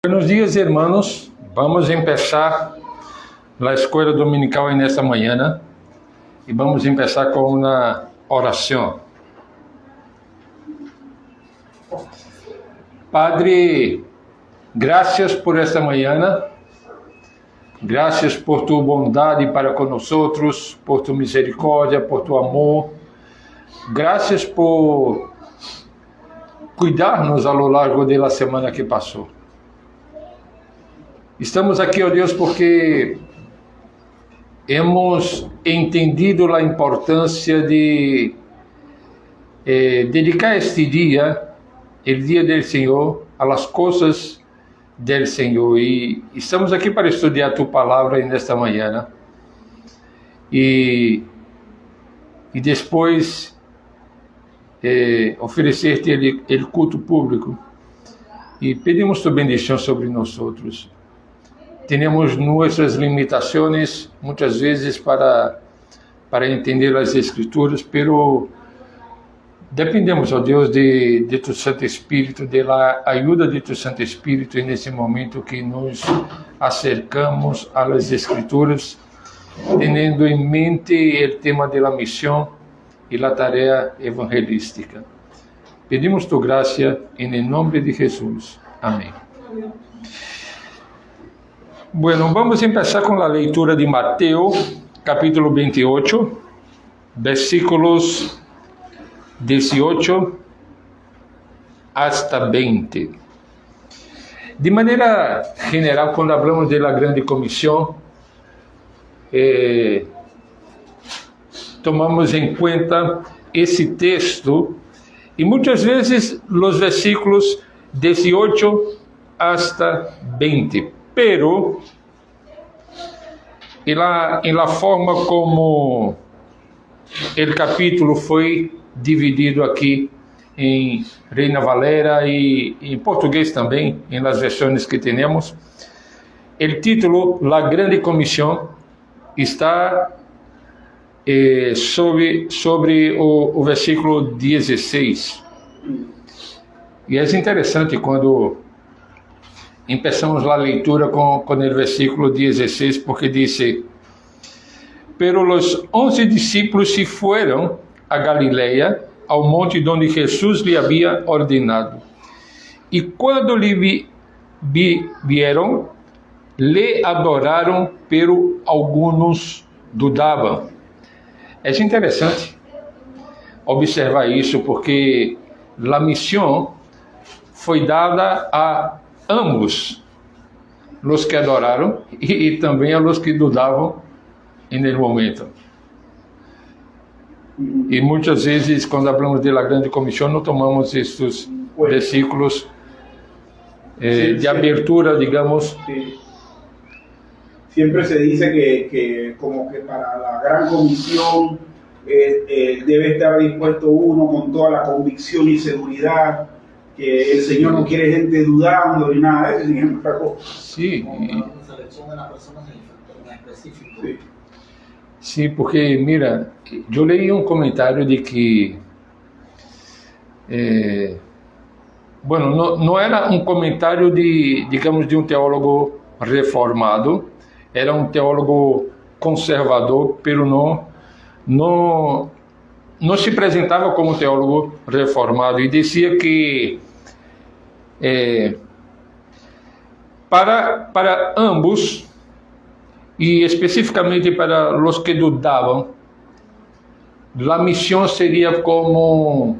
Buenos días, hermanos. Vamos empezar la escuela dominical en esta mañana y vamos a empezar con una oración. Padre, gracias por esta mañana. Gracias por tu bondade para con nosotros, por tu misericórdia, por tu amor. Gracias por cuidarnos a lo largo de la semana que passou. Estamos aqui, ó Deus, porque hemos entendido a importância de dedicar este dia, o dia do Senhor, a las coisas do Senhor. E estamos aqui para estudar tu palavra nesta manhã. E depois oferecer-te o culto público. E pedimos tu bendição sobre nós outros. Temos nossas limitações muitas vezes para entender as Escrituras, pero dependemos, ó Deus, de tu Santo Espírito, da ajuda de tu Santo Espírito nesse momento que nos acercamos às Escrituras, tendo em mente o tema da missão e a tarefa evangelística. Pedimos tu graça em nome de Jesus. Amém. Bueno, vamos empezar con la lectura de Mateo, capítulo 28, versículos 18 hasta 20. De maneira general, quando hablamos de la grande comisión, tomamos em conta esse texto e muitas vezes os versículos 18 hasta 20. Pero, en la forma como o capítulo foi dividido aqui em Reina Valera e em português também, em las versões que temos, o título, La Grande Comissão, está sobre o versículo 16. E é interessante quando empezamos a leitura com o versículo 16, porque dice: Pero los 11 discípulos se fueron a Galileia, ao monte donde Jesús le había ordenado. Y cuando le vieron, le adoraron, pero algunos dudavam. É interessante observar isso, porque a missão foi dada a ambos, os que adoraram e também a los que dudavam no momento. E muitas vezes, quando falamos da grande comissão, não tomamos estes versículos de abertura, digamos. Sí. Siempre se dice que como que para la gran comisión debe estar dispuesto uno con toda la convicción y seguridad, que el Señor no quiere gente dudando ni nada de eso, sin otra cosa. Sí. Una selección de las personas en específico. Sí. Sí, porque, mira, eu leí um comentário de que, bueno, não era um comentário de, digamos, de um teólogo reformado, era um teólogo conservador, pero não se apresentava como teólogo reformado, e dizia que para ambos, e especificamente para os que dudavam, a missão seria como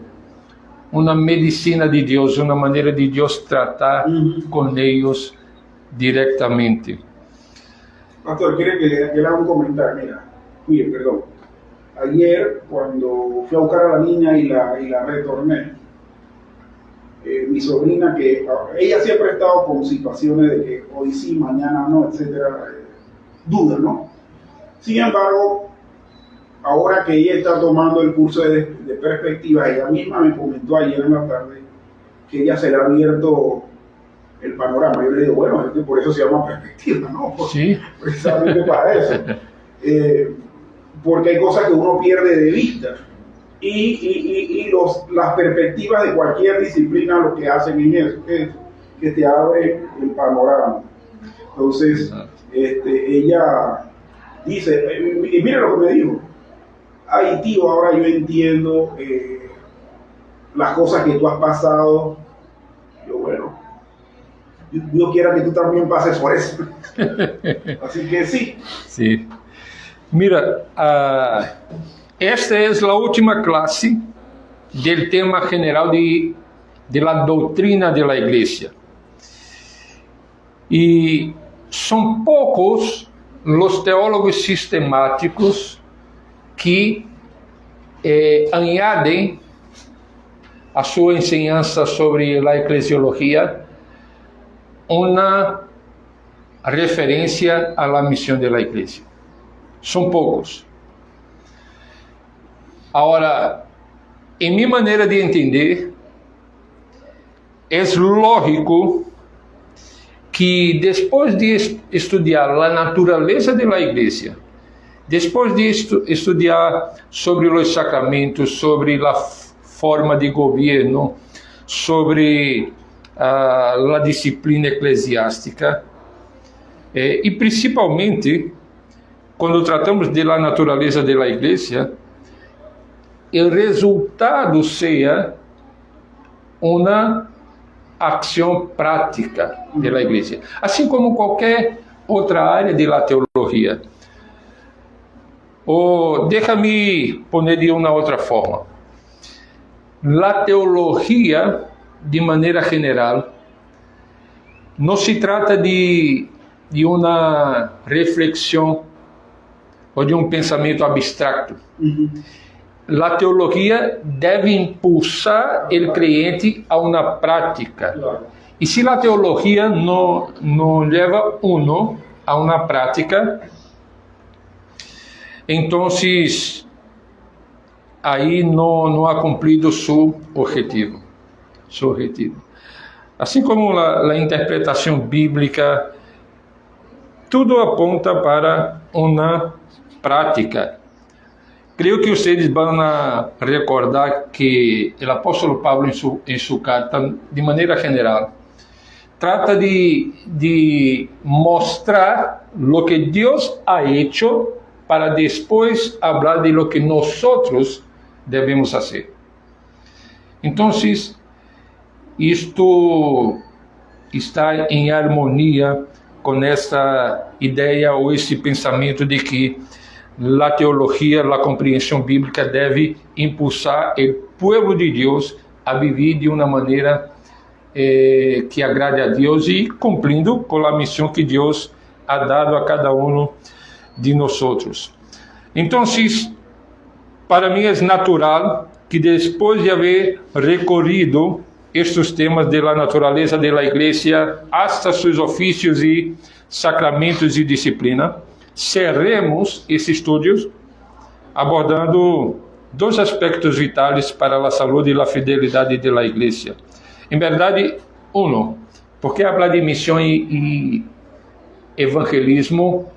uma medicina de Deus, uma maneira de Deus tratar com eles diretamente. Pastor, quiere que le haga un comentario. Mira, mire, perdón. Ayer, cuando fui a buscar a la niña y la retorné, mi sobrina, que ella siempre ha estado con situaciones de que hoy sí, mañana no, etcétera, duda, ¿no? Sin embargo, ahora que ella está tomando el curso de perspectiva, ella misma me comentó ayer en la tarde que ella se le ha abierto el panorama. Yo le digo, bueno, es que por eso se llama perspectiva, ¿no? Sí. Precisamente para eso. Porque hay cosas que uno pierde de vista. Y las perspectivas de cualquier disciplina lo que hacen es eso, que te abre el panorama. Entonces, ella dice, y mira lo que me dijo, ay tío, ahora yo entiendo las cosas que tú has pasado. Yo, bueno, Dios quiera que tú también pases por eso. Así que sí. Sí. Mira, esta es la última clase del tema general de la doutrina de la Iglesia. Y son pocos los teólogos sistemáticos que añaden a su enseñanza sobre la eclesiología una referencia a la misión de la Iglesia. Son pocos. Ahora, en mi manera de entender, es lógico que después de estudiar la naturaleza de la Iglesia, después de estudiar sobre los sacramentos, sobre la forma de gobierno, sobre la disciplina eclesiástica, e principalmente, quando tratamos de la naturaleza de la Iglesia, o resultado seja uma ação prática da Igreja, assim como qualquer outra área da teologia. Ou deixa-me poner de uma outra forma. A teologia, de maneira geral, não se trata de uma reflexão ou de um pensamento abstrato. A teologia deve impulsar o crente a uma prática. E se a teologia não leva uno a uma prática, então aí não ha cumprido seu objetivo. Assim como a interpretação bíblica, tudo aponta para uma prática. Creio que vocês vão recordar que o apóstolo Paulo, em sua carta, de maneira geral, trata de mostrar o que Deus ha hecho para depois falar de lo que nós devemos fazer. Então, isto está em harmonia com essa ideia ou esse pensamento de que a teologia, a compreensão bíblica deve impulsar o povo de Deus a viver de uma maneira que agrade a Deus e cumprindo com a missão que Deus ha dado a cada um de nós. Então, para mim é natural que depois de haver recorrido estes temas de la naturaleza de la Iglesia hasta seus ofícios e sacramentos e disciplina, cerremos esses estudos abordando dois aspectos vitais para a saúde e a fidelidade da Igreja. Em verdade, porque falar de missão e evangelismo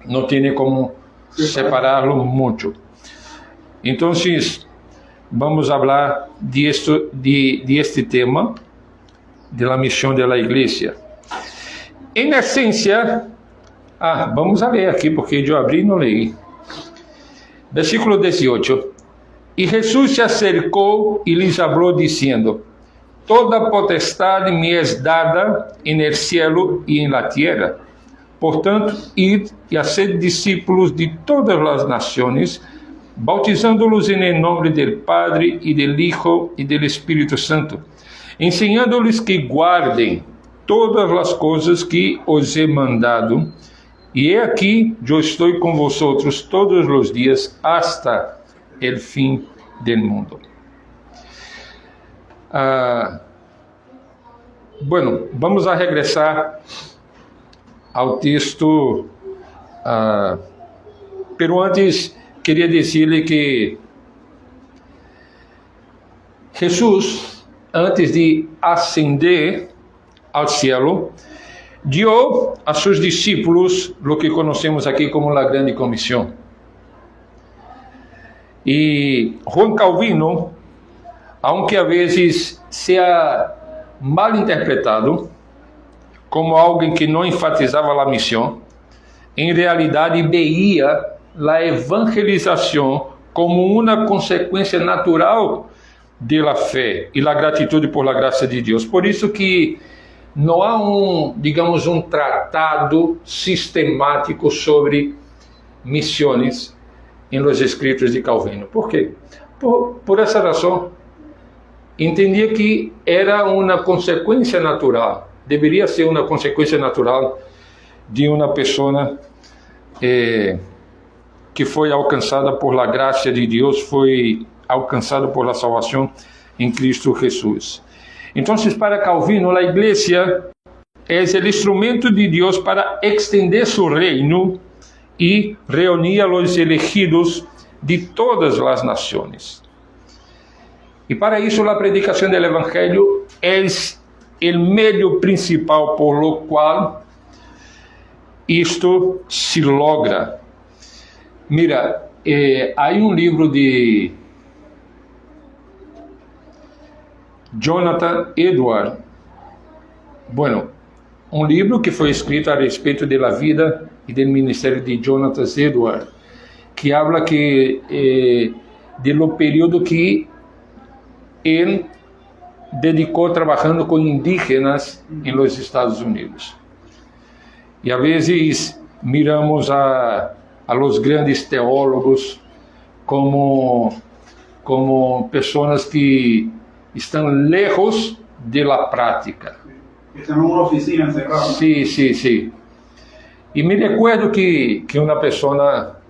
não tem como separá-lo muito. Então, vamos falar de este tema, da missão da Igreja. Em essência, vamos a ler aqui, porque eu abri e não leí. Versículo 18. E Jesus se acercou e lhes falou, dizendo: Toda potestade me é dada en el cielo e en la tierra. Portanto, id e haced discípulos de todas as nações, bautizando-los em nome do Padre e do Hijo e do Espírito Santo, ensinando-lhes que guardem todas as coisas que os he mandado, e he aqui, eu estou com vosotros todos os dias hasta el fim del mundo. Bueno, vamos a regressar ao texto, pero antes queria dizer-lhe que Jesus, antes de ascender ao cielo, deu a seus discípulos o que conhecemos aqui como a Grande Comissão. E Juan Calvino, aunque a vezes seja mal interpretado, como alguém que não enfatizava a missão, em realidade veia a evangelização como uma consequência natural da fé e da gratitude por la graça de Deus. Por isso que não há digamos, um tratado sistemático sobre missões em los escritos de Calvino. Por quê? Por essa razão. Entendia que era uma consequência natural, deveria ser uma consequência natural de uma pessoa que foi alcançada por la graça de Deus, foi alcançada por la salvação em Cristo Jesus. Então, para Calvino, a igreja é o instrumento de Deus para extender seu reino e reunir a los elegidos de todas as nações. E para isso, a predicação do Evangelho é o meio principal por lo qual isto se logra. Mira, há livro de Jonathan Edwards, livro que foi escrito a respeito da vida e do ministério de Jonathan Edwards, que habla do período que ele dedicou trabalhando com indígenas em los Estados Unidos. E a vezes miramos a los grandes teólogos como pessoas que estão lejos da prática. Estão em uma oficina encerrada. Sim. E me recuerdo que uma pessoa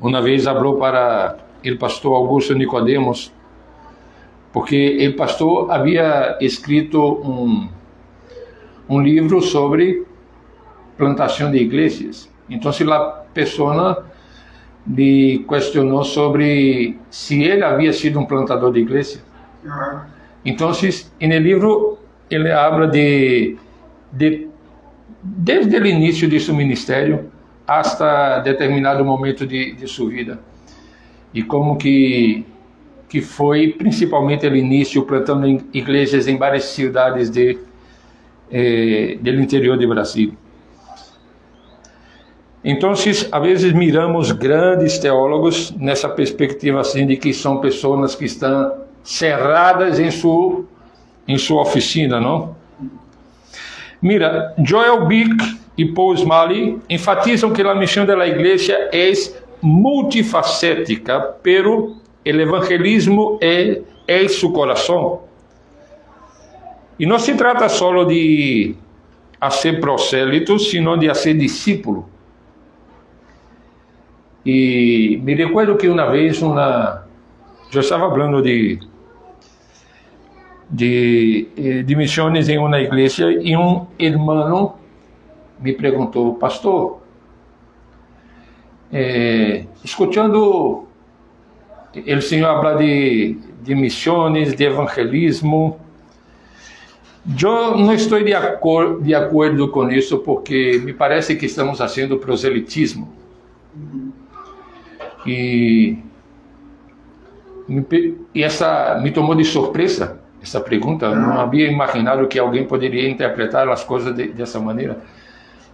uma vez falou para o pastor Augusto Nicodemos, porque o pastor havia escrito um livro sobre plantação de igrejas. Então, a pessoa lhe questionou sobre se ele havia sido um plantador de igreja. Então, no livro, ele habla desde o início de seu ministério hasta determinado momento de sua vida. E como que foi principalmente o início plantando igrejas em várias cidades do interior do Brasil. Então, a vezes miramos grandes teólogos nessa perspectiva assim de que são pessoas que estão cerradas em sua oficina, não? Mira, Joel Bick e Paul Smalley enfatizam que a missão da igreja é multifacética, pero el evangelismo é seu coração. E não se trata só de ser prosélito, sino de ser discípulo. E me recuerdo que uma vez eu estava falando de missões em uma igreja e um irmão me perguntou: pastor, escutando o senhor falar de missões, de evangelismo, eu não estou de acordo com isso, porque me parece que estamos fazendo proselitismo. E essa me tomou de surpresa, essa pergunta. Eu não havia imaginado que alguém poderia interpretar as coisas dessa maneira.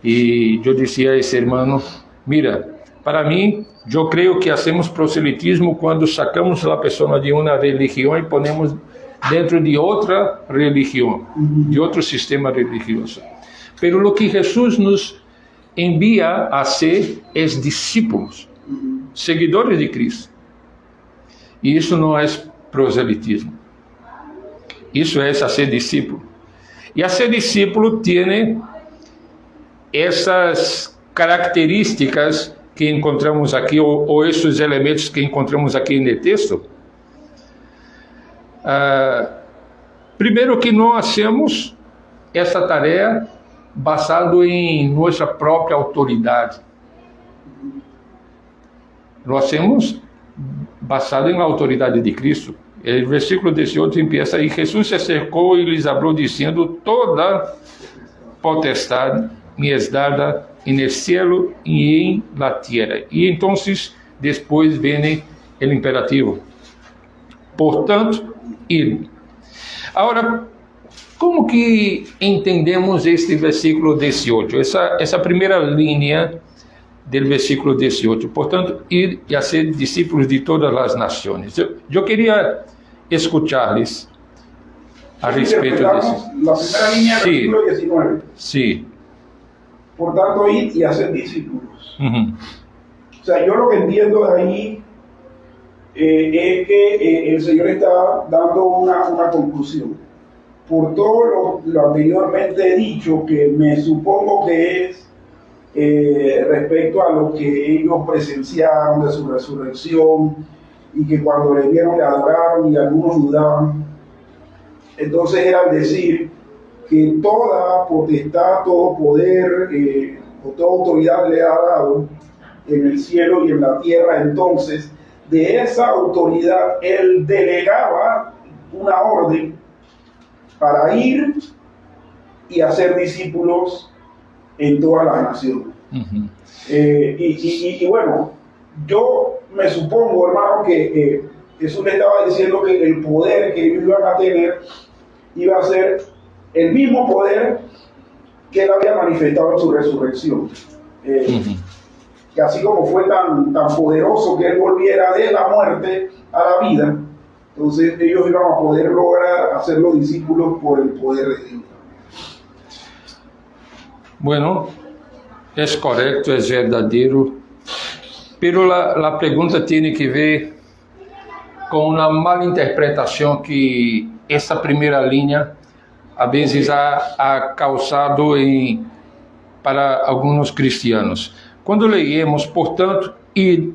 E eu disse a esse irmão: mira, para mim, eu creio que hacemos proselitismo quando sacamos a pessoa de uma religião e ponemos dentro de outra religião, de outro sistema religioso. Pero o que Jesus nos envia a ser é discípulos, seguidores de Cristo. E isso não é proselitismo. Isso é ser discípulo. E a ser discípulo tem essas características que encontramos aqui, ou esses elementos que encontramos aqui no texto. Primeiro, que não hacemos essa tarefa basado em nossa própria autoridade. Nós hacemos basado na autoridade de Cristo. O versículo 18 empieza: e Jesus se acercou e lhes falou, dizendo: toda potestade me es dada en el cielo y en la tierra. Y entonces después viene el imperativo. Portanto, ir. Ahora, como que entendemos este versículo 18? Essa primeira linha do versículo 18. Portanto, ir e a ser discípulos de todas as nações. Eu queria escuchar-lhes a respeito disso. La primera línea del Sí. versículo 19. Sim. Por tanto, id y hacer discípulos. Uhum. O sea, yo lo que entiendo de ahí es que el Señor está dando una conclusión. Por todo lo anteriormente dicho, que me supongo que es respecto a lo que ellos presenciaron de su resurrección y que cuando le vieron le adoraron y algunos dudaban. Entonces era el decir que toda potestad, todo poder o toda autoridad le ha dado en el cielo y en la tierra. Entonces, de esa autoridad, él delegaba una orden para ir y hacer discípulos en todas las naciones. Uhum. Y bueno, yo me supongo, hermano, que Jesús le estaba diciendo que el poder que ellos iban a tener iba a ser el mismo poder que él había manifestado en su resurrección. Que así como fue tan poderoso que él volviera de la muerte a la vida, entonces ellos iban a poder lograr hacer los discípulos por el poder de Dios. Bueno, é correto, é verdadeiro, pero a pergunta tem que ver com uma mala interpretação que essa primeira linha a vezes ha causado para alguns cristianos. Quando leemos, portanto, e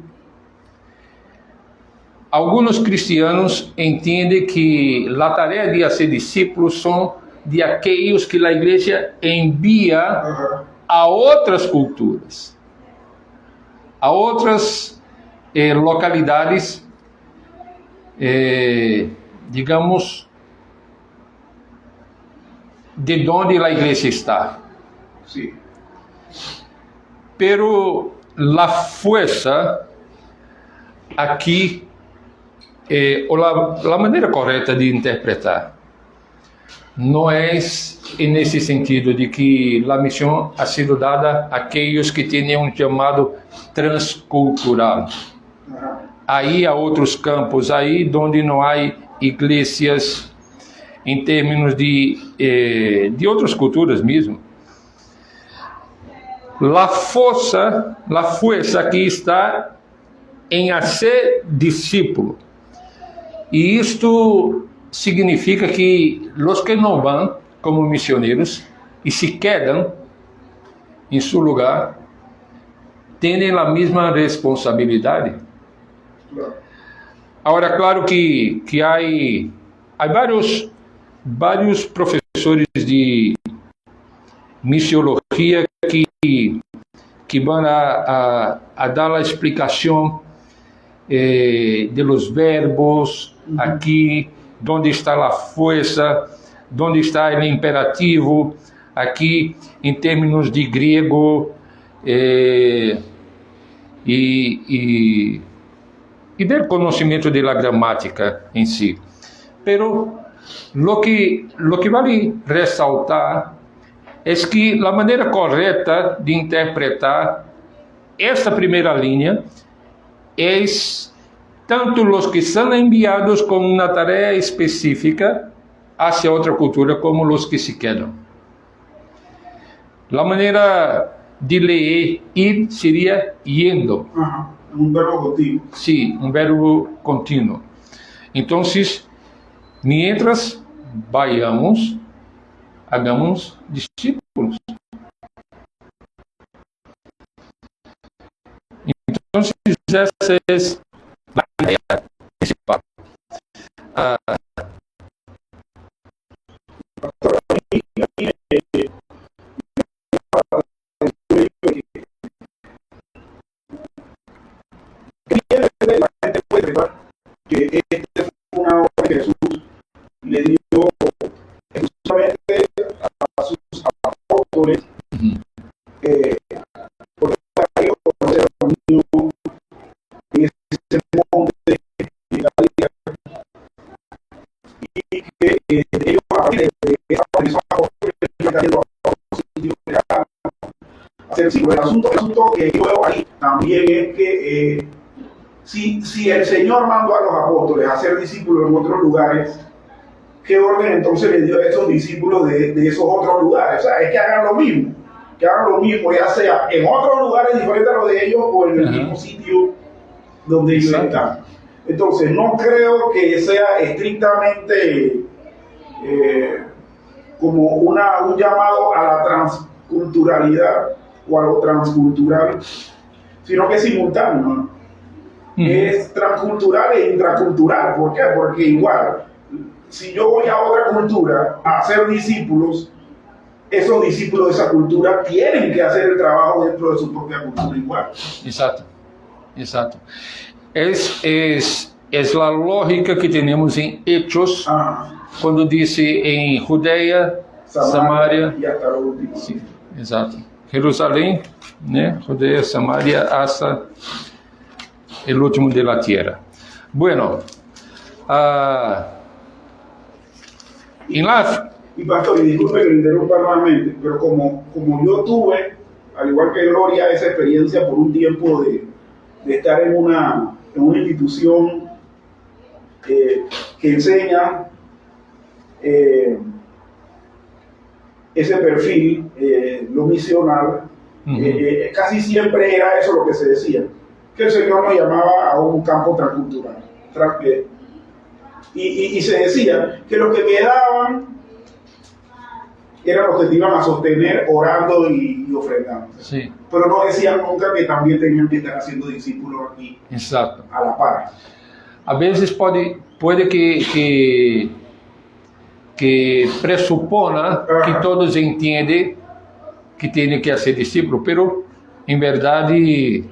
alguns cristianos entendem que a tarefa de ser discípulos são de aqueles que a igreja envia a outras culturas, a outras localidades, digamos, de onde a igreja está. Sí. Pero la fuerza aqui, ou a maneira correta de interpretar, não é nesse sentido de que a missão ha sido dada àqueles que têm um chamado transcultural. Aí há outros campos, aí onde não há igrejas em termos de outras culturas mesmo. A força aqui está em ser discípulo. E isto significa que os que não vão como missioneiros e se quedam em seu lugar têm a mesma responsabilidade. Agora, claro que há vários professores de missiologia que vão a dar a explicação de los verbos aqui, onde está a força, onde está o imperativo, aqui em termos de grego e do conhecimento da gramática em si. Pero lo que vale ressaltar é que a maneira correta de interpretar esta primeira linha é tanto os que são enviados com uma tarefa específica hacia outra cultura, como os que se quedam. A maneira de ler ir seria yendo. Un verbo continuo. Sí, un verbo continuo. Entonces, mientras vayamos, hagamos discípulos. Entonces, esa es la idea principal. Que esta fue una obra que Jesús le dio exclusivamente a sus apóstoles, porque ellos se reunieron en ese monte de Galilea, y que ellos a partir de esa hacer discípulos. El asunto que yo veo ahí también es que si el Señor mandó a los apóstoles a hacer discípulos en otros lugares, ¿qué orden entonces le dio a esos discípulos de esos otros lugares? O sea, es que hagan lo mismo, ya sea en otros lugares diferentes a los de ellos o en el mismo sitio donde ellos están. Entonces, no creo que sea estrictamente como un llamado a la transculturalidad o a lo transcultural, sino que es simultáneo, ¿no? Es transcultural e intracultural. ¿Por qué? Porque igual, si yo voy a otra cultura a hacer discípulos, esos discípulos de esa cultura tienen que hacer el trabajo dentro de su propia cultura igual. Exato, exato. Es la lógica que tenemos en Hechos, quando disse em Judeia, Samaria y hasta lo último. Sim, exato. Jerusalém, né? Judeia, Samaria, hasta el último de la tierra. Bueno, y pastor, y disculpe que lo interrumpa nuevamente, pero como yo tuve, al igual que Gloria, esa experiencia por un tiempo de estar en una institución que enseña ese perfil, lo misional, casi siempre era eso lo que se decía, que el Señor nos llamaba a un campo transcultural. Y se decía que los que quedaban eran los que te iban a sostener orando y ofrendando. Sí. Pero no decían nunca que también tenían que estar haciendo discípulos aquí. Exato. A la par. A veces puede que pressupona que todos entendem que tem que ser discípulo, pero em verdade,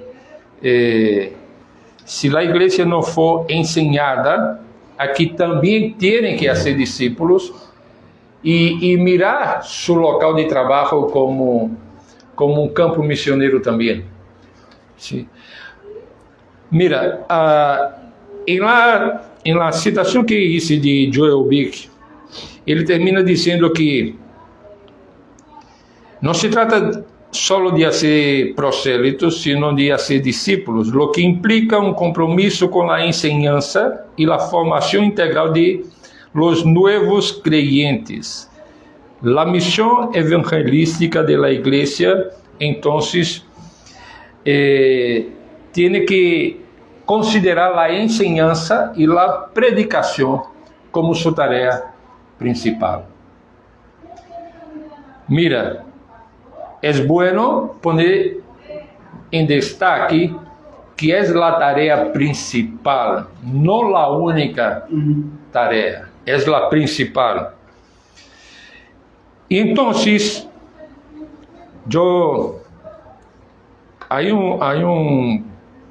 se a igreja não for ensinada a que também tem que ser discípulos e mirar seu local de trabalho como um campo missioneiro também. Sim. Mira, em la citação que hice de Joel Bick, ele termina dizendo que não se trata só de ser prosélitos, sino de ser discípulos, lo que implica um compromisso com a enseñanza e a formação integral de los nuevos creyentes. La misión evangelística de la iglesia, entonces, tiene que considerar la enseñanza y la predicación como su tarea principal. Mira, es bueno poner en destaque que es la tarea principal, no la única tarea, es la principal. Y entonces, hay un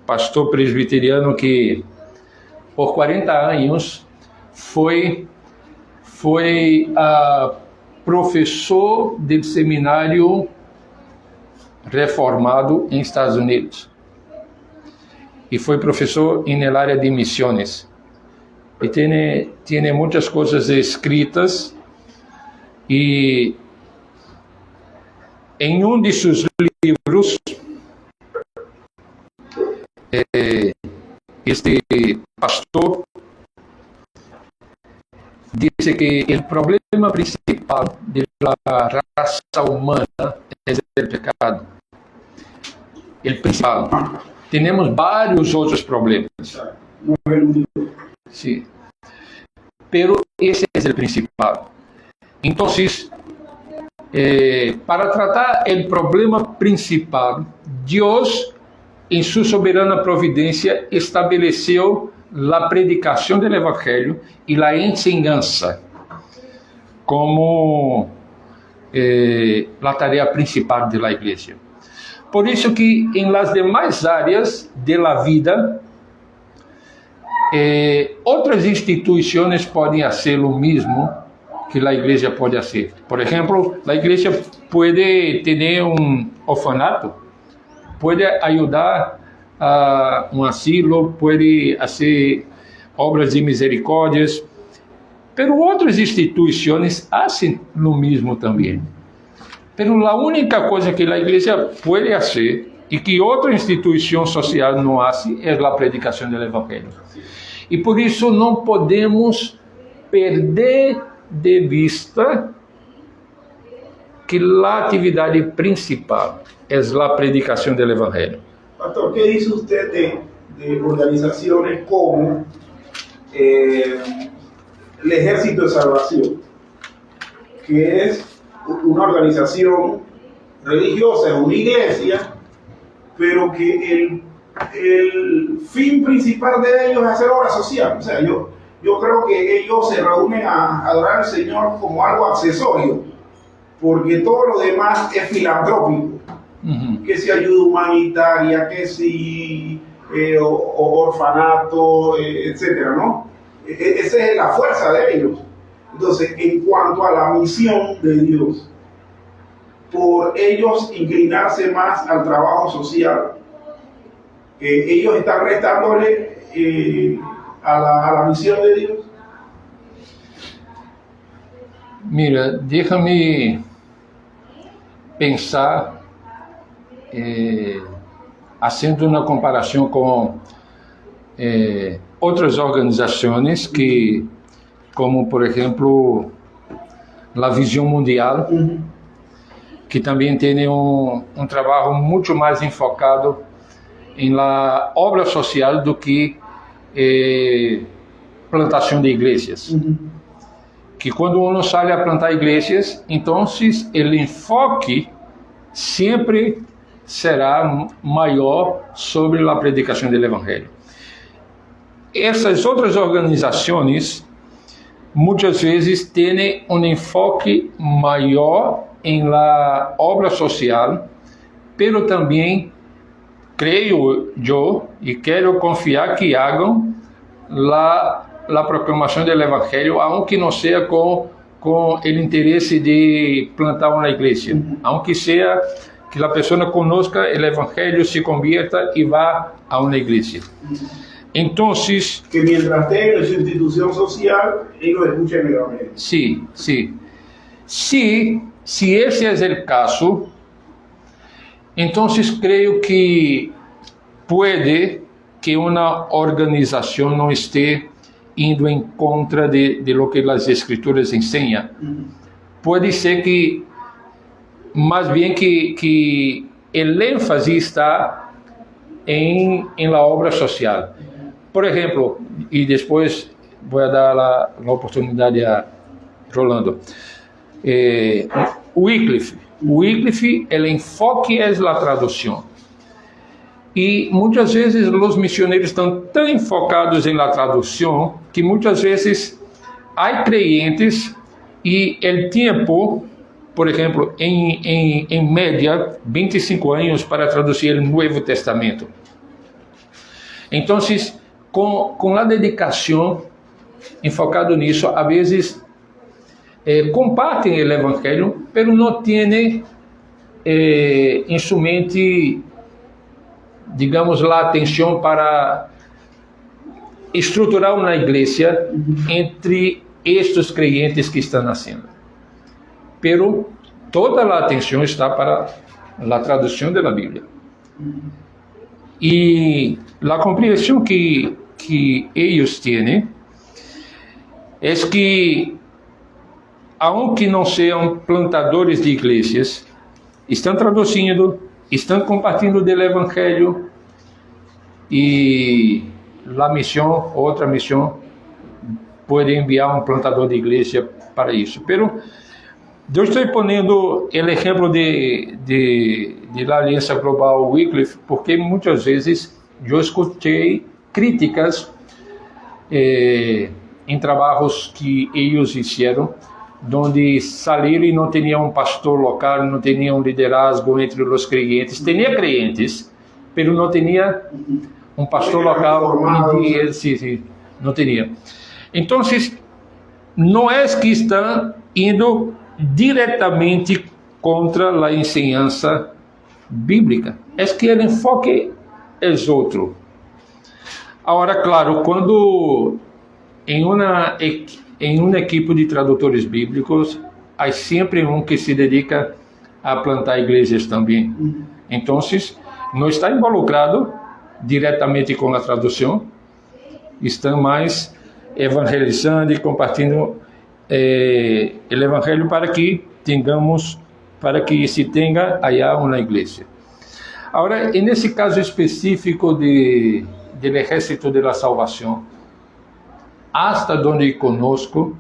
pastor presbiteriano que por 40 años fue professor del seminário reformado em Estados Unidos e foi professor em el área de missões e tem muitas coisas escritas e em um de seus livros este pastor dice que el problema principal de la raza humana es el pecado. El principal. Tenemos varios otros problemas. Sí. Pero ese es el principal. Entonces, para tratar el problema principal, Dios, en su soberana providencia, estableció la predicación del Evangelio y la enseñanza como la tarea principal de la iglesia. Por eso que en las demás áreas de la vida, otras instituciones pueden hacer lo mismo que la iglesia puede hacer. Por ejemplo, la iglesia puede tener un orfanato, puede ayudar a un asilo, puede hacer obras de misericórdias, pero outras instituições fazem lo mesmo também. Pero la única cosa que la iglesia puede hacer y que otra institución social no hace es la predicación del evangelio. Y por eso no podemos perder de vista que la actividad principal es la predicación del evangelio. Pastor, ¿qué dice usted de organizaciones como el Ejército de Salvación, que es una organización religiosa, es una iglesia, pero que el fin principal de ellos es hacer obra social? O sea, yo creo que ellos se reúnen a adorar al Señor como algo accesorio, porque todo lo demás es filantrópico. Que si ayuda humanitaria, que si o orfanato, etcétera, ¿no? Esa es la fuerza de ellos. Entonces, en cuanto a la misión de Dios, por ellos inclinarse más al trabajo social, ellos están restándole a la misión de Dios. Mira, déjame pensar, haciendo una comparación con otras organizaciones que, como por ejemplo la Visión Mundial, que también tiene un trabajo mucho más enfocado en la obra social do que plantación de iglesias. Que quando uno sale a plantar iglesias, entonces el enfoque sempre será maior sobre a predicação do Evangelho. Essas outras organizações muitas vezes têm um enfoque maior em la obra social, pero também creio eu e quero confiar que hagam la proclamação do Evangelho, aunque não seja com o interesse de plantar uma igreja, aunque seja que a pessoa conozca o Evangelho, se convierta e vá a uma igreja. Então, que mientras tenga en su institución social, ellos escuchen el Evangelio. Sí, sí. Si ese es el caso, entonces creo que puede que una organización no esté indo en contra de lo que las escrituras enseñan. Puede ser que, más bien que el énfasis está en la obra social. Por ejemplo, y después voy a dar la oportunidad a Rolando, Wycliffe, el enfoque es la traducción. Y muchas veces los misioneros están tan enfocados en la traducción que muchas veces hay creyentes y el tiempo, por ejemplo, en media, 25 años para traducir el Nuevo Testamento. Entonces, con la dedicación enfocado nisso, a veces compartem o Evangelho, pero não tiene em sua mente, digamos, a atenção para estruturar uma igreja entre estes creyentes que estão nascendo. Pero toda a atenção está para a tradução da Bíblia. E a compreensão que eles têm é que, aunque não sejam plantadores de igrejas, estão traduzindo, estão compartilhando do Evangelho, e a missão, outra missão, pode enviar um plantador de igreja para isso. Pero eu estou ponendo o exemplo de la Aliança Global Wycliffe, porque muitas vezes eu escutei críticas em trabalhos que eles fizeram, onde saíram e não tinham um pastor local, não tinham um liderazgo entre os creyentes. Tinha creyentes, mas não tinha um pastor local. Sí, não tinha. Então, não é que estão indo diretamente contra a enseñança bíblica, é que o enfoque é outro. Agora, claro, quando em uma equipe de tradutores bíblicos, há sempre um que se dedica a plantar igrejas também. Então, não está involucrado diretamente com a tradução, está mais evangelizando e compartilhando o evangelho para que se tenha allá uma igreja. Agora, nesse caso específico do Exército de la Salvação, hasta donde conozco,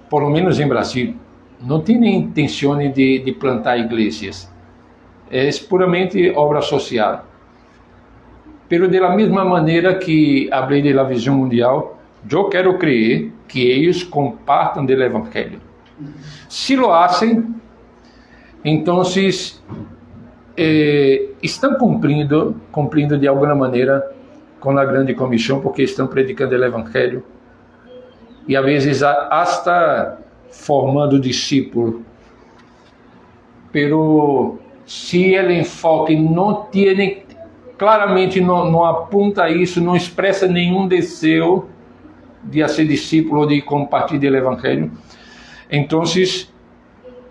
por lo menos em Brasil, não tem intenção de plantar igrejas. É puramente obra social. Pero de la mesma maneira que falei de la visão mundial, eu quero crer que eles compartam do evangelho. Se lo hacen, então estão cumprindo de alguma maneira com a grande comissão, porque estão predicando o evangelho e a vezes hasta formando discípulos. Pero se o enfoque não tem, claramente não apunta a isso, não expressa nenhum desejo de ser discípulo, de compartilhar o evangelho, então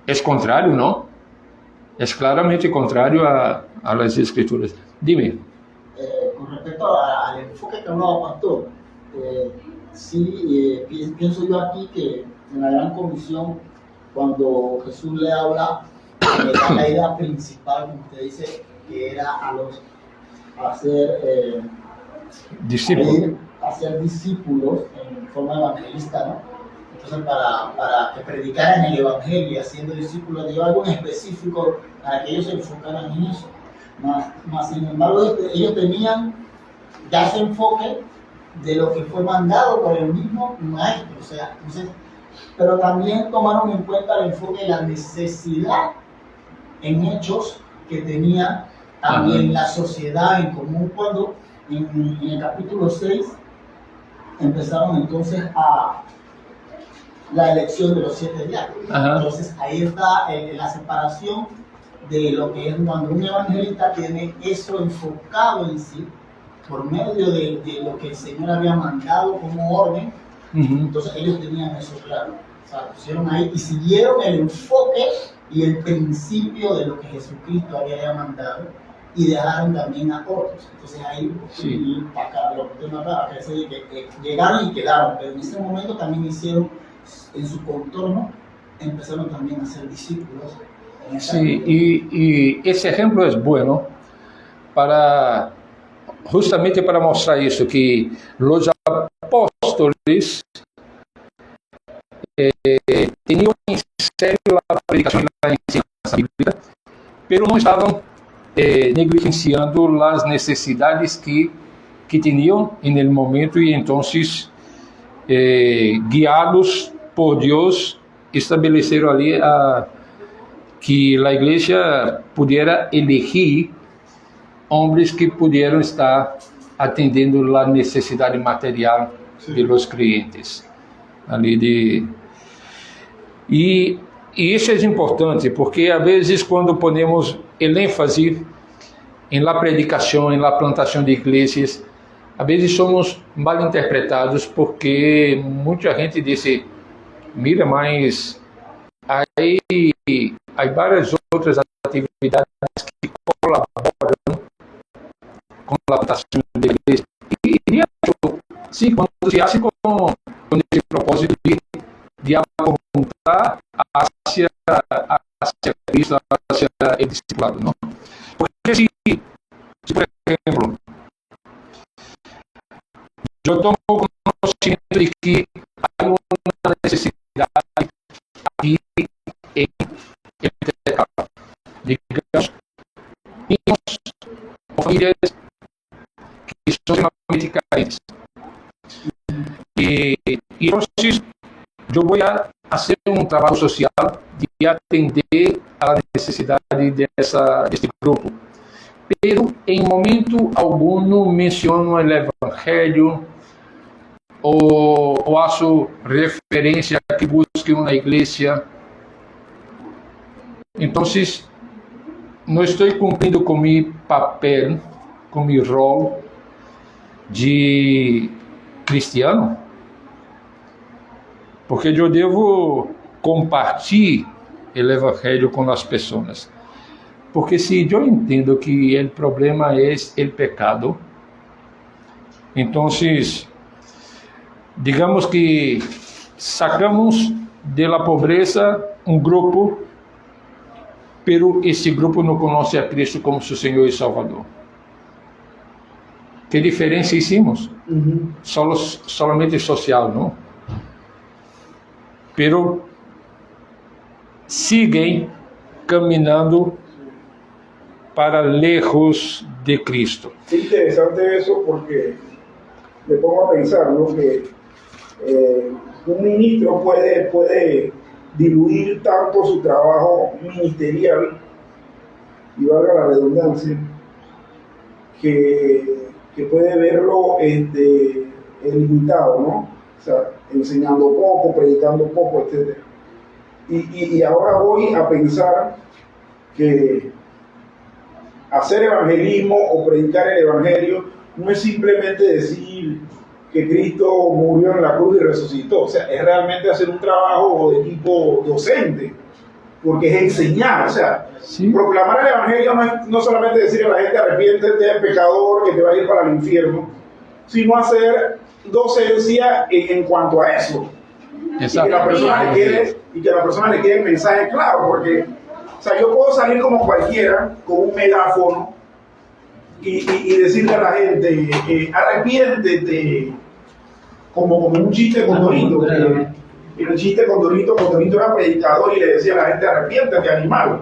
é contrário, não? É claramente contrário a las escrituras. Dime. Con respecto al enfoque que hablaba Pastor, sí, pienso yo aquí que en la Gran Comisión, cuando Jesús le habla, la idea principal, como usted dice, que era hacer discípulos en forma evangelista, ¿no? Entonces, para que predicaran el evangelio haciendo discípulos, dio algo en específico para que ellos se enfocaran en eso. Mas sin embargo, ellos tenían ya ese enfoque de lo que fue mandado por el mismo maestro, o sea, entonces, pero también tomaron en cuenta el enfoque de la necesidad en hechos que tenía también la sociedad en común, cuando en el capítulo 6 empezaron entonces a la elección de los 7 diáconos. Entonces ahí está la separación de lo que es cuando un evangelista tiene eso enfocado en sí, por medio de lo que el Señor había mandado como orden. Entonces ellos tenían eso claro, o sea, pusieron ahí y siguieron el enfoque y el principio de lo que Jesucristo había mandado, y dejaron también a otros. Entonces ahí acá, lo que acá se dice que llegaron y quedaron, pero en ese momento también hicieron en su contorno, empezaron también a ser discípulos. Sí, y ese ejemplo es bueno justamente para mostrar eso, que los apóstoles tenían en serio la predicación y la enseñanza bíblica, pero no estaban negligenciando las necesidades que tenían en el momento, y entonces guiados por Dios estabeleceram ali que a igreja pudiera elegir homens que pudieran estar atendendo a necessidade material de los creyentes. E isso é importante, porque a vezes quando ponemos el ênfase em la predicação, em la plantação de igrejas, a vezes somos mal interpretados, porque muita gente diz: mira, mas aí há várias outras atividades que colaboram com a plantação de igrejas. E sim, quando se hace com esse propósito de apontar hacia Cristo, hacia o discipulado, não? Porque se por exemplo, eu tomo conhecimento de que há uma necessidade aqui em Teca, digamos, famílias que são extremamente carentes. E então, eu vou fazer um trabalho social de atender à necessidade desse grupo. Pero em momento algum não menciono o Evangelho ou faço referência a que busque uma igreja. Então, não estou cumprindo com meu papel, com meu rol de cristiano, porque eu devo compartilhar o evangelho com as pessoas. Porque se eu entendo que o problema é o pecado, então, digamos que sacamos da pobreza um grupo, pero esse grupo não conhece a Cristo como seu Senhor e Salvador. Que diferença hicimos? Solamente social, não? Pero siguen caminhando para lejos de Cristo. Es interesante eso porque me pongo a pensar, ¿no? Que un ministro puede diluir tanto su trabajo ministerial, y valga la redundancia, que puede verlo limitado, ¿no? O sea, enseñando poco, predicando poco, etc. Y ahora voy a pensar que hacer evangelismo o predicar el evangelio no es simplemente decir que Cristo murió en la cruz y resucitó, o sea, es realmente hacer un trabajo de tipo docente, porque es enseñar, o sea, ¿sí? Proclamar el evangelio no es no solamente decir a la gente arrepiéntete del pecador que te va a ir para el infierno, sino hacer docencia en cuanto a eso. Exacto. Y que la persona le quede el mensaje claro, porque o sea, yo puedo salir como cualquiera con un megáfono y decirle a la gente, arrepiéntete, como un chiste con Dorito. El chiste con Dorito era predicador y le decía a la gente, arrepiéntete, animal.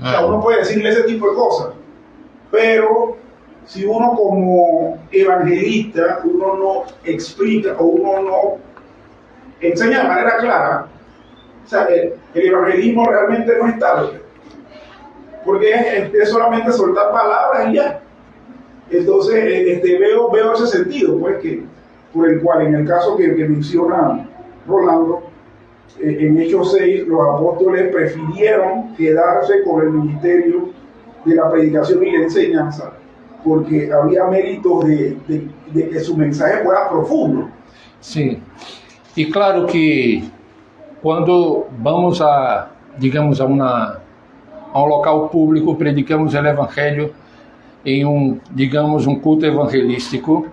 O sea, uno puede decirle ese tipo de cosas. Pero si uno como evangelista, uno no explica o uno no enseña de manera clara, o sea, el evangelismo realmente no es tal. Porque es solamente soltar palabras y ya. Entonces veo ese sentido, pues, que por el cual en el caso que menciona Rolando, en Hechos 6 los apóstoles prefirieron quedarse con el ministerio de la predicación y la enseñanza, porque había mérito de que su mensaje fuera profundo. Sim, e claro que quando vamos digamos, a um local público, predicamos o evangelho em digamos, culto evangelístico,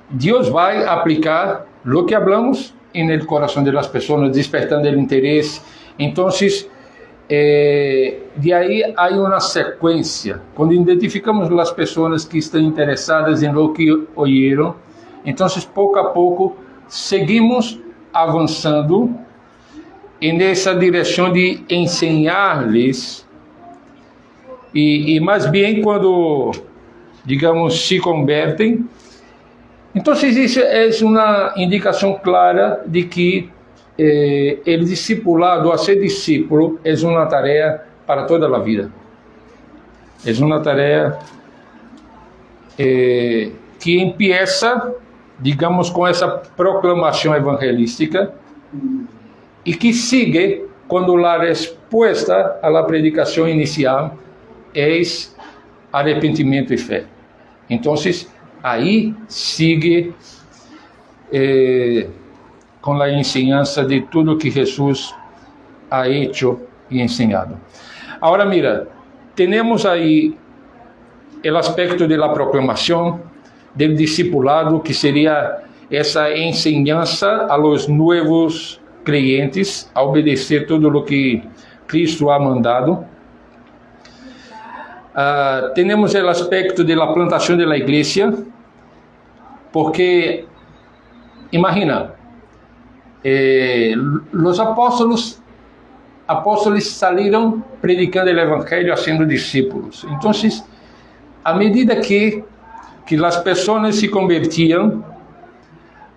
Deus vai aplicar o que hablamos no coração das pessoas, despertando o interesse. Então, de aí há uma sequência. Quando identificamos as pessoas que estão interessadas em lo que ouviram, então, pouco a pouco, seguimos avançando nessa direção de ensinar-lhes, e mais bem quando, digamos, se convertem. Então, isso é uma indicação clara de que o discipulado, a ser discípulo, é uma tarefa para toda a vida. É uma tarefa que empieza, digamos, com essa proclamação evangelística e que sigue quando a resposta à predicação inicial é arrependimento e fé. Então, aí sigue com a ensinança de tudo que Jesus ha hecho e ensinado. Agora, mira, temos aí o aspecto da proclamação, do discipulado, que seria essa ensinança a los novos creyentes a obedecer tudo o que Cristo ha mandado. Temos o aspecto da plantação da igreja, porque, imagina, os apóstolos saíram predicando o evangelho, sendo discípulos. Então, à medida que as pessoas se convertiam,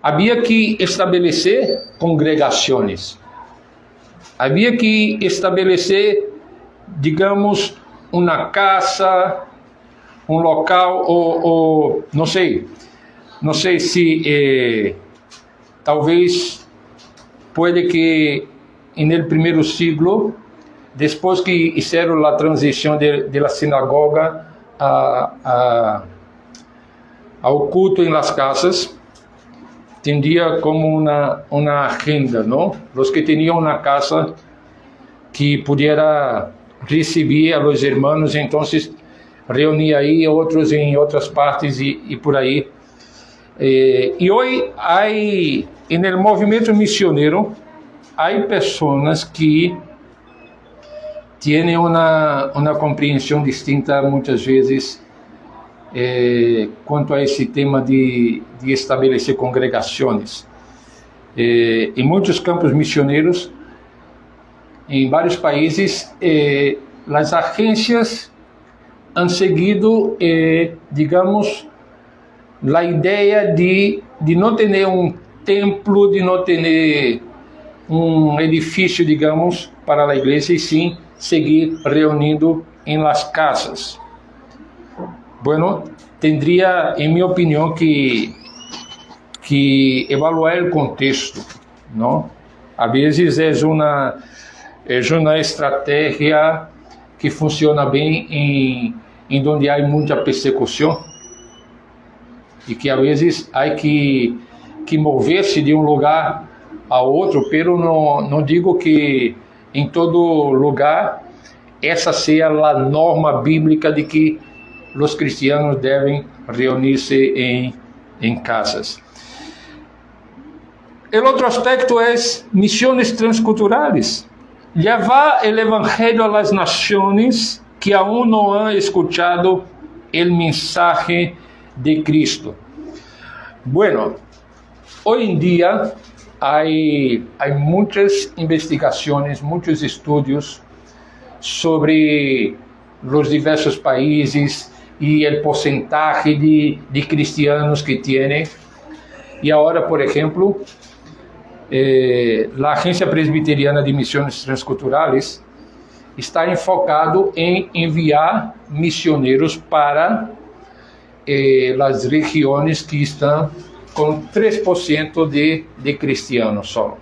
havia que estabelecer congregações, havia que estabelecer, digamos, uma casa, um local, ou não sei se talvez pode que no primeiro siglo, depois que fizeram a transição da sinagoga ao culto em las casas, tendía como una agenda, ¿no? Los que tenían una casa que pudiera recibir a los hermanos, entonces reunía ahí, otros en otras partes y por ahí. Y hoy hay, en el movimiento misionero, hay personas que tienen una compreensão distinta muitas vezes quanto a esse tema de estabelecer congregações. Em muitos campos missioneiros, em vários países, as agências han seguido, digamos, a ideia de não ter um templo, de não ter um edifício, digamos, para a igreja, e sim seguir reunindo em las casas. Bueno, tendría, en mi opinión, que evaluar el contexto, ¿no? A veces es una estrategia que funciona bien en donde hay mucha persecución y que a veces hay que moverse de un lugar a otro, pero no digo que em todo lugar essa seja a norma bíblica de que os cristianos devem reunir-se em casas. O outro aspecto é missões transculturais. Levar o evangelho a las naciones que aún não han escuchado o mensaje de Cristo. Bueno, hoje em dia hay muchas investigaciones, muchos estudios sobre los diversos países y el porcentaje de cristianos que tiene. Y ahora, por ejemplo, la Agencia Presbiteriana de Misiones Transculturales está enfocado en enviar misioneros para las regiones que están com 3% de cristianos só.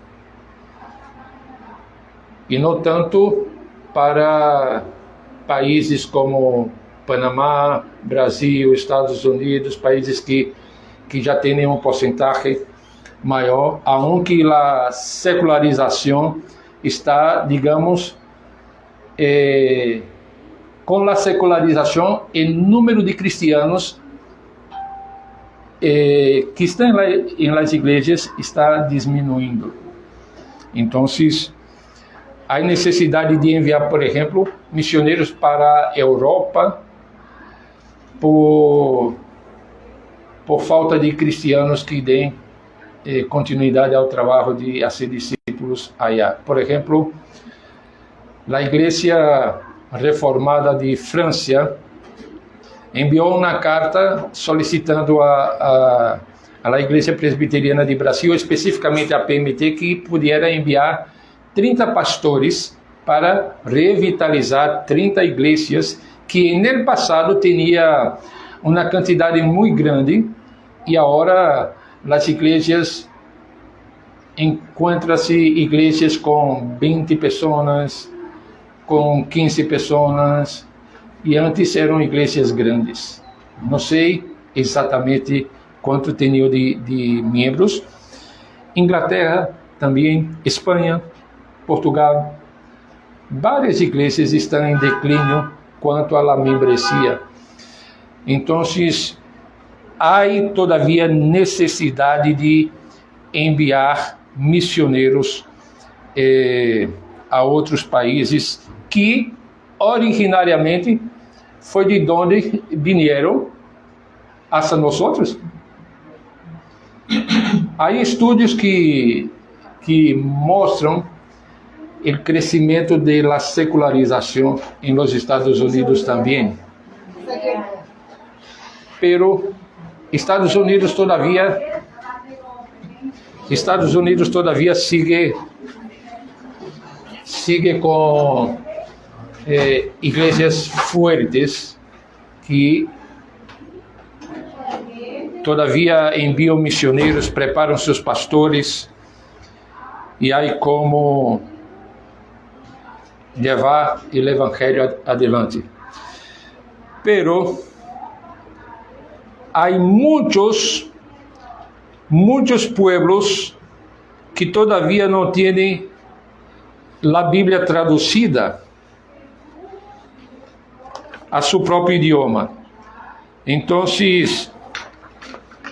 E não tanto para países como Panamá, Brasil, Estados Unidos, países que já têm um porcentagem maior, aunque a secularização está, digamos, com a secularização, o número de cristianos que estão em las igrejas está diminuindo. Então, há necessidade de enviar, por exemplo, missioneiros para a Europa por falta de cristianos que deem continuidade ao trabalho de fazer discípulos allá. Por exemplo, a Igreja Reformada de França enviou uma carta solicitando a Igreja Presbiteriana de Brasil, especificamente a PMT, que pudiera enviar 30 pastores para revitalizar 30 igrejas que no passado tinha uma quantidade muito grande e agora as igrejas encontram-se igrejas com 20 pessoas, com 15 pessoas, e antes eram igrejas grandes. Não sei exatamente quanto tinham de membros. Inglaterra também, Espanha, Portugal. Várias igrejas estão em declínio quanto à membresia. Então, há todavia necessidade de enviar missioneiros a outros países que originariamente foi de onde vieram hasta nós. Há estudos que mostram o crescimento da secularização nos Estados Unidos também. Pero Estados Unidos todavia sigue com igrejas fuertes que todavia enviam missioneiros, preparam seus pastores e há como levar o evangelho adelante. Pero há muitos muitos pueblos que todavía não têm a Bíblia traduzida a seu próprio idioma. Então,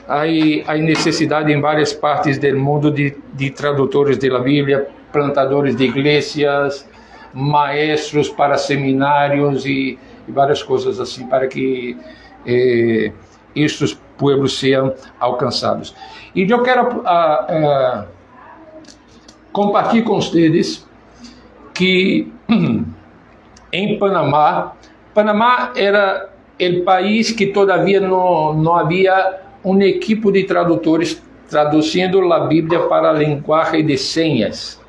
há necessidade em várias partes do mundo de tradutores da Bíblia, plantadores de igrejas, maestros para seminários e várias coisas assim, para que estes pueblos sejam alcançados. E eu quero compartilhar com vocês que em Panamá era o país que todavia não havia um equipo de tradutores traduzindo a Bíblia para a linguagem de señas.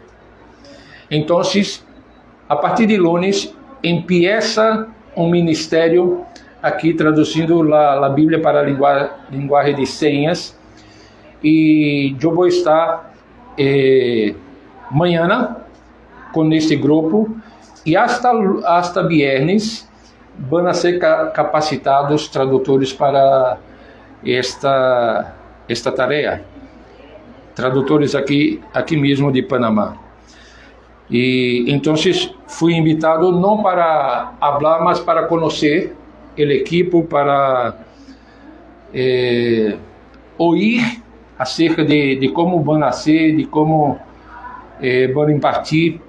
Então, a partir de lunes, empieza um ministério aqui traduzindo a Bíblia para a linguagem de señas, e eu vou estar amanhã com este grupo, e hasta viernes vão ser capacitados tradutores para esta tarefa, tradutores aqui mesmo de Panamá. E então fui invitado não para falar, mas para conhecer o equipo, para ouvir acerca de como vão ser, de como vão impartir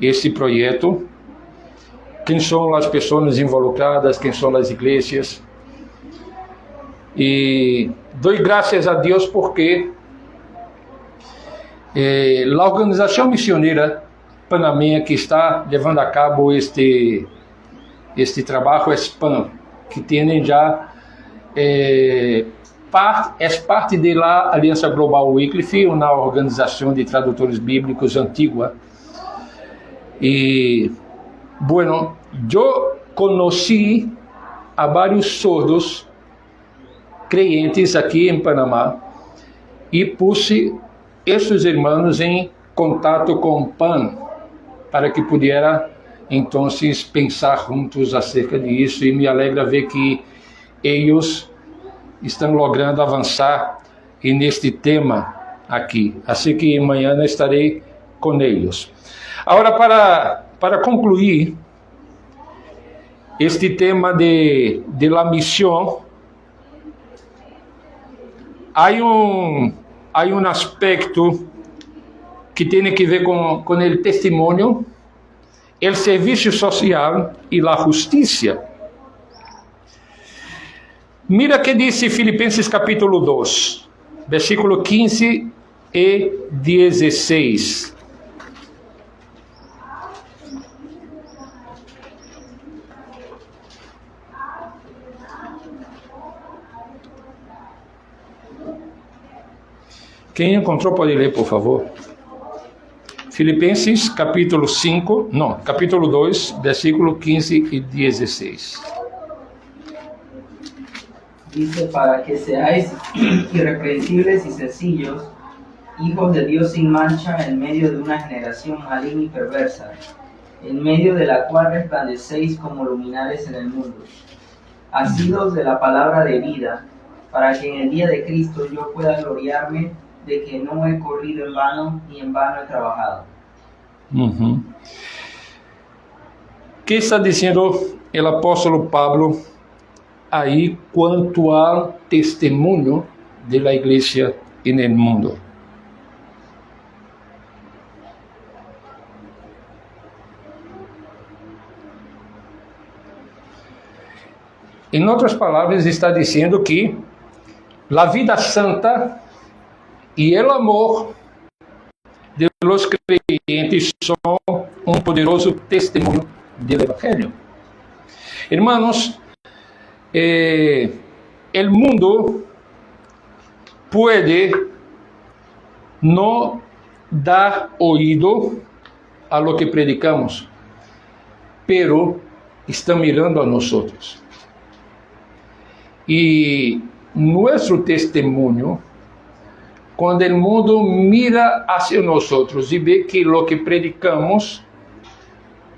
este projeto, quem são as pessoas involucradas, quem são as igrejas. E dou graças a Deus porque a organização missioneira panameña que está levando a cabo este trabalho é SPAN, que tem já é parte da Aliança Global Wycliffe, uma organização de tradutores bíblicos antiga. E, bueno, eu conheci a vários sordos crentes aqui em Panamá e puse esses irmãos em contato com PAN para que pudera então pensar juntos acerca disso, e me alegra ver que eles estão logrando avançar neste tema aqui. Assim que amanhã estarei com eles. Agora, para concluir este tema de la missão, há um aspecto que tem que ver com o testemunho, o serviço social e a justiça. Mira que diz Filipenses capítulo 2, versículo 15 e 16. Quem encontrou pode ler, por favor. Filipenses capítulo 2, versículo 15 y 16. Dice, para que seáis irreprensibles y sencillos, hijos de Dios sin mancha, en medio de una generación maligna y perversa, en medio de la cual resplandecéis como luminares en el mundo, asidos de la palabra de vida, para que en el día de Cristo yo pueda gloriarme de que no he corrido en vano, ni en vano he trabajado. ¿Qué está diciendo el apóstolo Pablo ahí quanto al testemunho de la iglesia en el mundo? Em outras palavras, está dizendo que a vida santa e o amor de los creyentes são um poderoso testemunho do Evangelho. Hermanos, o mundo pode não dar oído a lo que predicamos, pero estão mirando a nós. E nosso testemunho, quando o mundo mira hacia nós e vê que lo que predicamos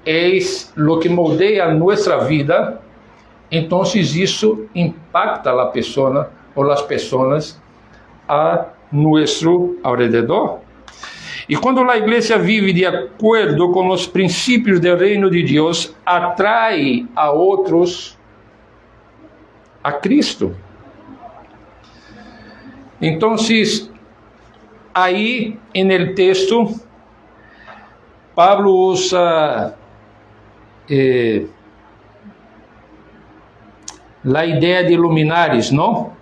é lo que moldeia nossa vida, então isso impacta a pessoa ou as pessoas a nuestro alrededor. E quando a igreja vive de acordo com os princípios do reino de Deus, atrai a outros a Cristo. Então, aí, no texto, Pablo usa a ideia de luminares, não?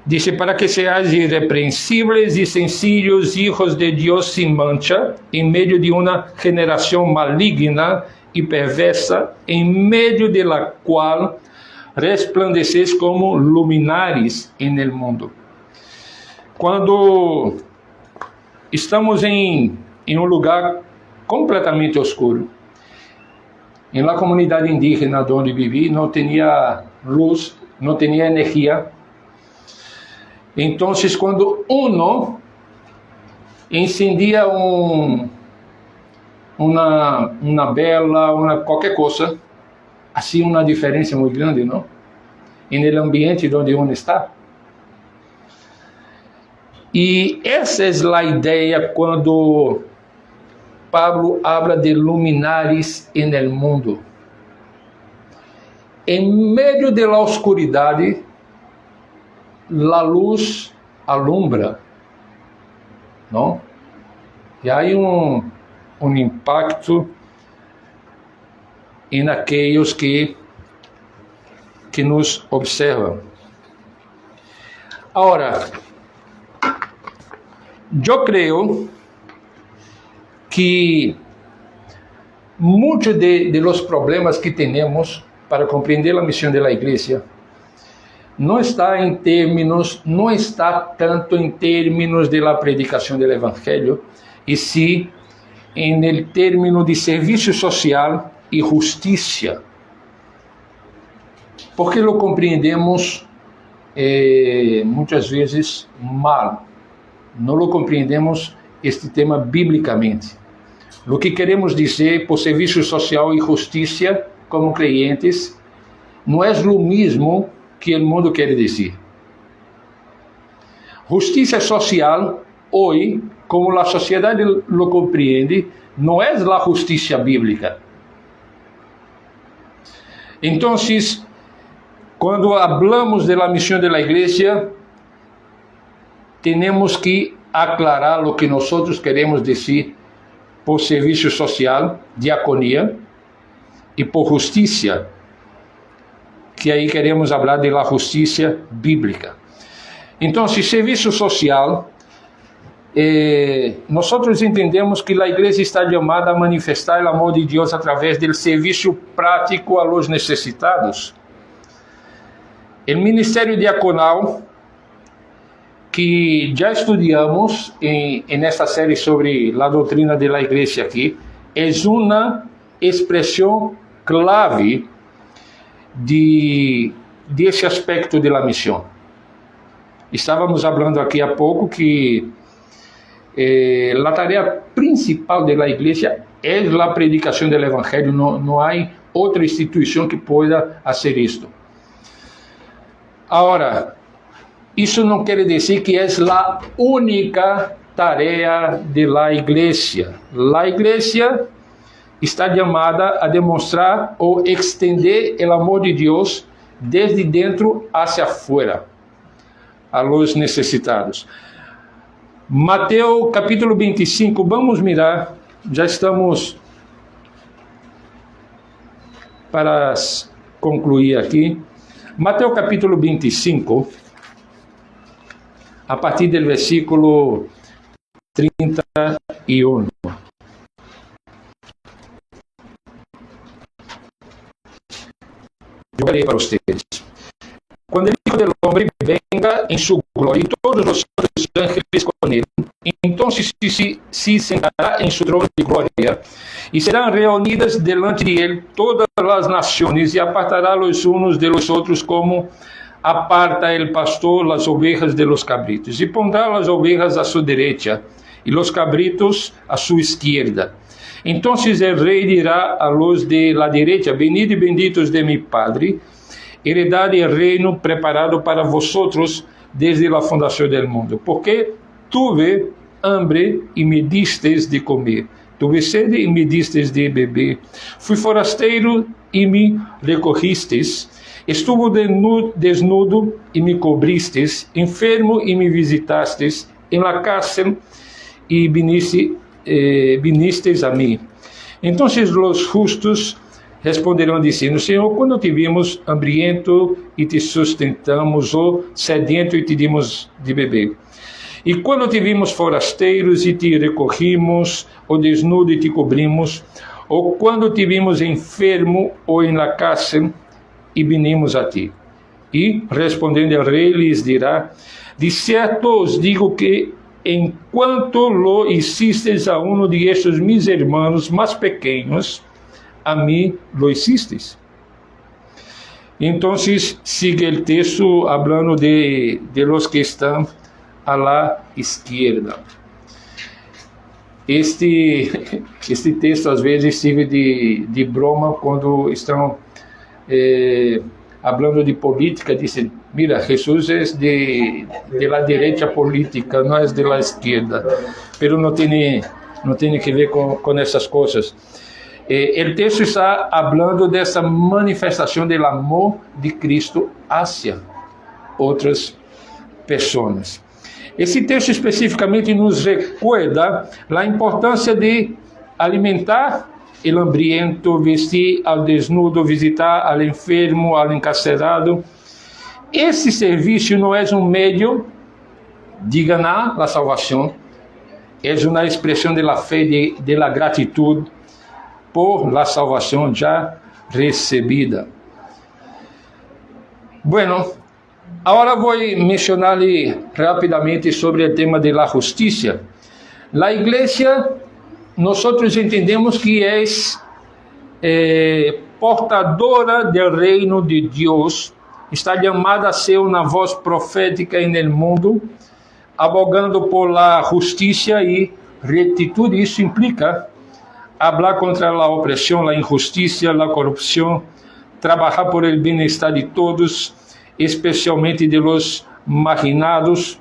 Diz, para que seáis irrepreensíveis e sencillos, hijos de Deus sin mancha, em meio de uma geração maligna e perversa, em meio de la qual resplandeceis como luminares no mundo. Quando estamos em um lugar completamente escuro, em la comunidade indígena onde vivi, não tinha luz, não tinha energia. Então, quando uno encendia uma vela, qualquer coisa, assim uma diferença muito grande, não? E no ambiente onde uno está. E essa é a ideia quando Pablo habla de luminares no mundo. Em meio da oscuridade, a luz alumbra, não? E há um impacto em aqueles que nos observam. Agora, eu creio que muitos de los problemas que temos para compreender a missão da igreja não está tanto em termos de la predicação do evangelho, e sim em término de serviço social e justiça, porque lo compreendemos muitas vezes mal, não lo compreendemos este tema biblicamente. O que queremos dizer por serviço social e justiça como creyentes não é o mesmo que o mundo quer dizer. Justiça social, hoje, como a sociedade lo compreende, não é a justiça bíblica. Então, quando hablamos da missão da igreja, temos que aclarar o que nós queremos dizer por serviço social, diaconia, e por justiça, que aí queremos falar da justiça bíblica. Então, serviço social, nós entendemos que a igreja está chamada a manifestar o amor de Deus através do serviço prático a los necessitados. O ministério diaconal, que já estudamos nesta série sobre a doutrina da igreja aqui, é uma expressão clave desse aspecto da missão. Estávamos falando aqui há pouco que a tarefa principal da igreja é a predicação do evangelho. Não há outra instituição que possa fazer isto. Agora, isso não quer dizer que é a única tarefa da igreja. A igreja está chamada a demonstrar ou estender o amor de Deus desde dentro hacia fora, a los necessitados. Mateus capítulo 25, vamos mirar, já estamos para concluir aqui. Mateus capítulo 25, a partir do versículo 31. Eu farei para vocês. Quando o Hijo del Hombre venga em sua glória e todos os santos ángeles com ele, então se sentará em seu trono de glória e serão reunidas delante de ele todas as nações e apartará os unos de los outros como aparta el pastor las ovejas de los cabritos e pondrá las ovejas a sua direita e los cabritos a sua izquierda. Então el rei dirá a los de la derecha: venid y benditos de mi Padre, heredad el reino preparado para vosotros desde la fundación del mundo, porque tuve hambre y me distes de comer, tuve sede y me distes de beber, fui forasteiro y me recogistes, estuve desnudo y me cobristes, enfermo y me visitastes, en la cárcel y vinisteis a mí. Entonces los justos responderão dizendo: Senhor, quando te vimos hambriento e te sustentamos, ou sedento e te dimos de beber? E quando te vimos forasteiros e te recorrimos, ou desnudo e te cobrimos? Ou quando te vimos enfermo ou em la cárcel e vinimos a ti? E, respondendo el rei, lhes dirá: de certo os digo que, enquanto lo hicisteis a uno de estes mis hermanos mais pequenos, a mí lo hicisteis. Entonces sigue el texto hablando de los que están a la izquierda. Este texto às vezes sirve de broma quando estão hablando de política, dicen: mira, Jesús es de la derecha política, no es de la izquierda, pero no tiene que ver con essas coisas. O texto está falando dessa manifestação do amor de Cristo hacia outras pessoas. Esse texto especificamente nos recuerda a importância de alimentar o hambriento, vestir ao desnudo, visitar ao enfermo, ao encarcerado. Esse serviço não é um meio de ganhar a salvação, é uma expressão da fé, da gratidão por la salvação já recebida. Bueno, agora vou mencionar-lhe rapidamente sobre o tema de la justiça. La igreja, nós entendemos que é portadora do reino de Deus, está chamada a ser uma voz profética no mundo, abogando por la justiça e rectitud. Isso implica hablar contra a opressão, a injustiça, a corrupção, trabalhar por el bem-estar de todos, especialmente de los marginados.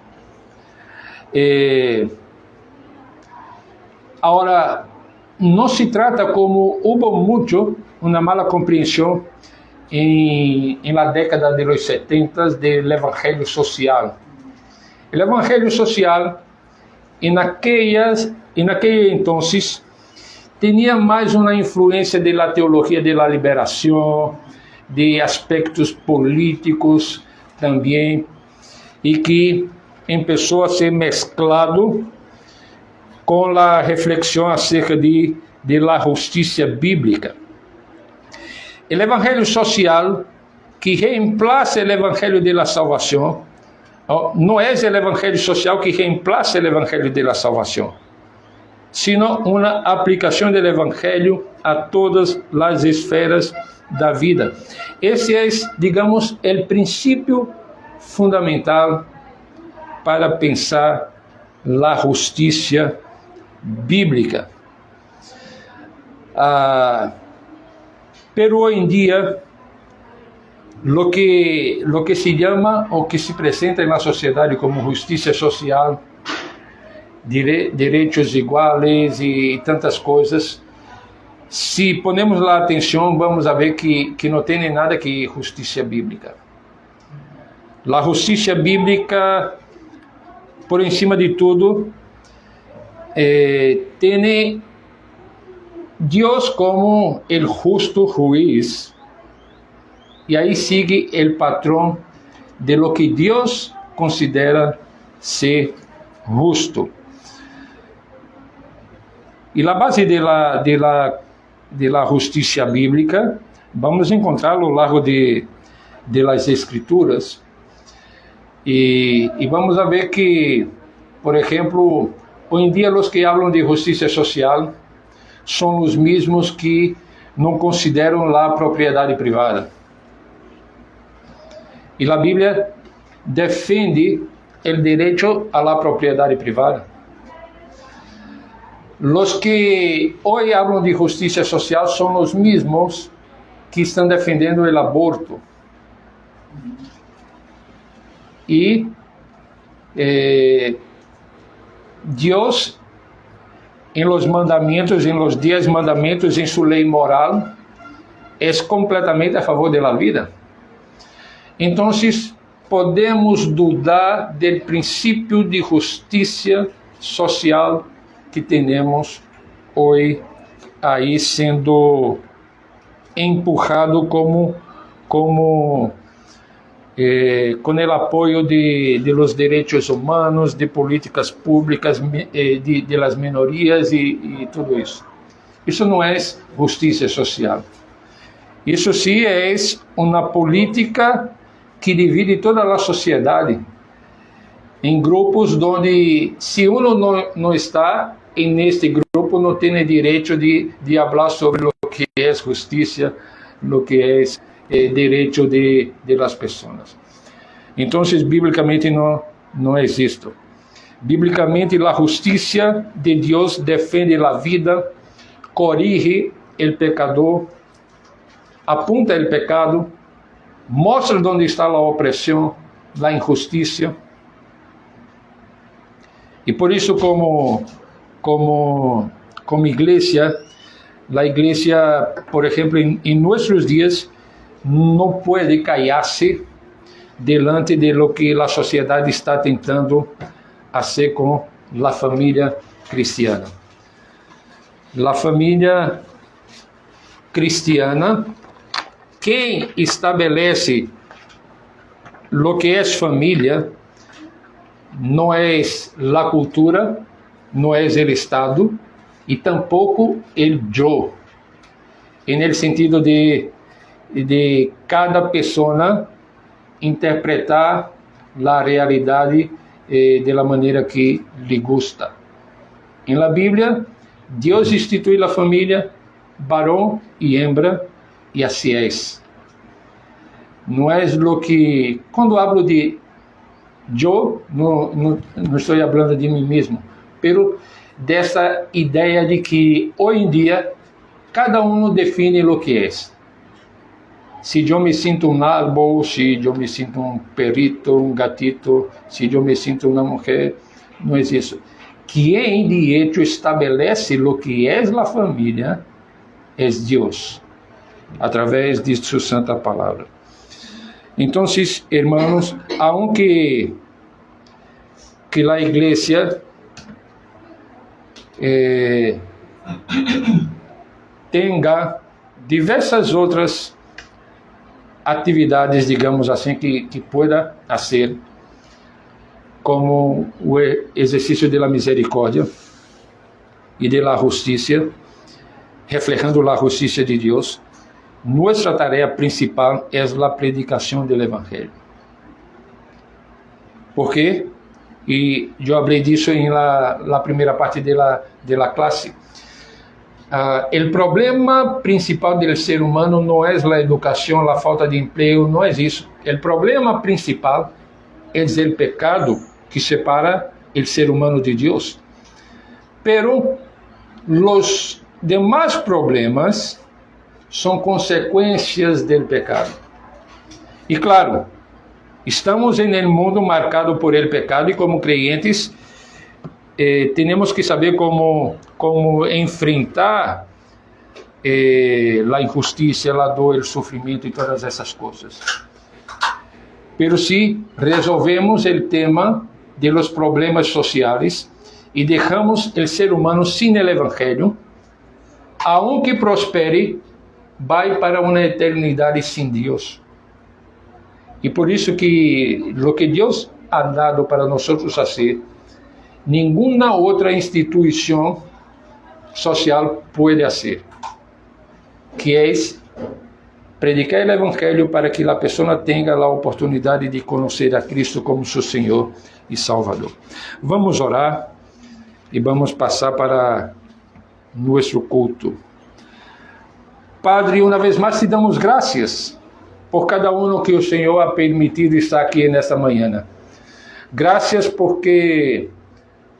Agora, não se trata como houve muito uma mala compreensão na década de los 70 do evangelho social. O evangelho social, em aquele entonces, tinha mais uma influência da teologia da liberação, de aspectos políticos também, e que começou a ser mesclado com a reflexão acerca de la justiça bíblica. O evangelho social, que reemplaça o evangelho da salvação, não é o evangelho social que reemplaça o evangelho da salvação, sino uma aplicação do evangelho a todas as esferas da vida. Esse é, digamos, o princípio fundamental para pensar a justiça bíblica. Pero hoje em dia, lo que se chama ou que se apresenta na sociedade como justiça social, direitos iguais e tantas coisas, se ponemos a atenção, vamos a ver que não tem nada que justiça bíblica. A justiça bíblica, por encima de tudo, tem Deus como o justo juiz, e aí sigue o patrão de lo que Deus considera ser justo. E a base de la justiça bíblica vamos encontrar ao longo de las escrituras, e vamos a ver que, por exemplo, hoje em dia os que falam de justiça social são os mesmos que não consideram a propriedade privada. E a Bíblia defende o direito à propriedade privada. Los que hoje hablan de justiça social são os mesmos que estão defendendo o aborto. E Dios en los mandamientos, en los 10 mandamientos, en su ley moral, es completamente a favor de la vida. Entonces, podemos dudar del principio de justicia social que tenemos hoy ahí siendo empujado con el apoyo de los derechos humanos, de políticas públicas, de las minorías y todo eso. Eso no es justicia social. Isso sim é uma política que divide toda a sociedade em grupos onde, se uno não está neste grupo, não tem direito de falar sobre o que é justiça, o que é direito de las pessoas. Então, bíblicamente não existe. Bíblicamente, a justiça de Deus defende a vida, corrige o pecador, apunta o pecado, mostra onde está a opressão, a injustiça. E por isso, como igreja, a igreja, por exemplo, em nossos dias, não pode callar-se diante de lo que a sociedade está tentando fazer com a família cristiana. A família cristiana, quem estabelece lo que é família, não é a cultura, não é o Estado e tampouco o eu, no sentido de cada pessoa interpretar a realidade de la maneira que lhe gusta. Em la Bíblia, Deus institui a família, varão e hembra, e assim é. Não é o que, quando hablo de eu, não estou falando de mim mesmo, pero dessa ideia de que hoje em dia cada um define o que é. Se eu me sinto um árbol, se eu me sinto um perrito, um gatito, se eu me sinto uma mulher, não é isso. Quem de hecho estabelece o que é a família é Deus, através de sua santa palavra. Então, hermanos, aunque que a igreja tenha diversas outras atividades, digamos assim, que pueda fazer, como o exercício da misericórdia e da justiça, reflejando a justiça de Deus. Nossa tarefa principal é a predicação do Evangelho. ¿Por quê? E eu falei disso em la primeira parte da classe. O problema principal do ser humano não é a educação, a falta de emprego, não é isso. O problema principal é o pecado que separa o ser humano de Deus. Pero os demais problemas são consequências do pecado. E claro, estamos em um mundo marcado por el pecado e como creyentes temos que saber como enfrentar a injustiça, a dor, o sofrimento e todas essas coisas. Pero se resolvemos o tema de los problemas sociais e deixamos o ser humano sem o Evangelho, aunque prospere, vai para uma eternidade sem Deus. E por isso que o que Deus ha dado para nós fazer, nenhuma outra instituição social pode fazer, que é predicar o Evangelho para que a pessoa tenha a oportunidade de conhecer a Cristo como seu Senhor e Salvador. Vamos orar e vamos passar para nosso culto. Padre, uma vez mais te damos graças por cada um que o Senhor ha permitido estar aqui nesta manhã. Graças porque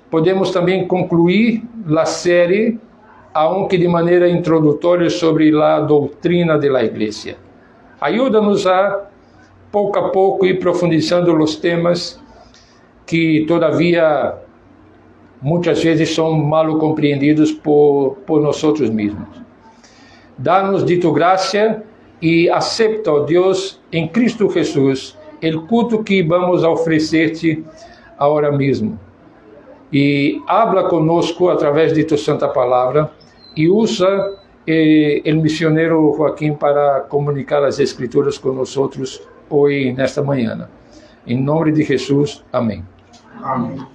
podemos também concluir a série, aunque de maneira introdutória, sobre a doutrina da igreja. Ajuda-nos a pouco ir profundizando os temas que todavia muitas vezes são mal compreendidos por nós mesmos. Dá-nos de tu graça e acepta, ó Deus, em Cristo Jesus, o culto que vamos oferecer-te agora mesmo. E habla conosco através de tu santa palavra e usa o missionário Joaquim para comunicar as Escrituras com nós hoje, nesta manhã. Em nome de Jesus, amém. Amén.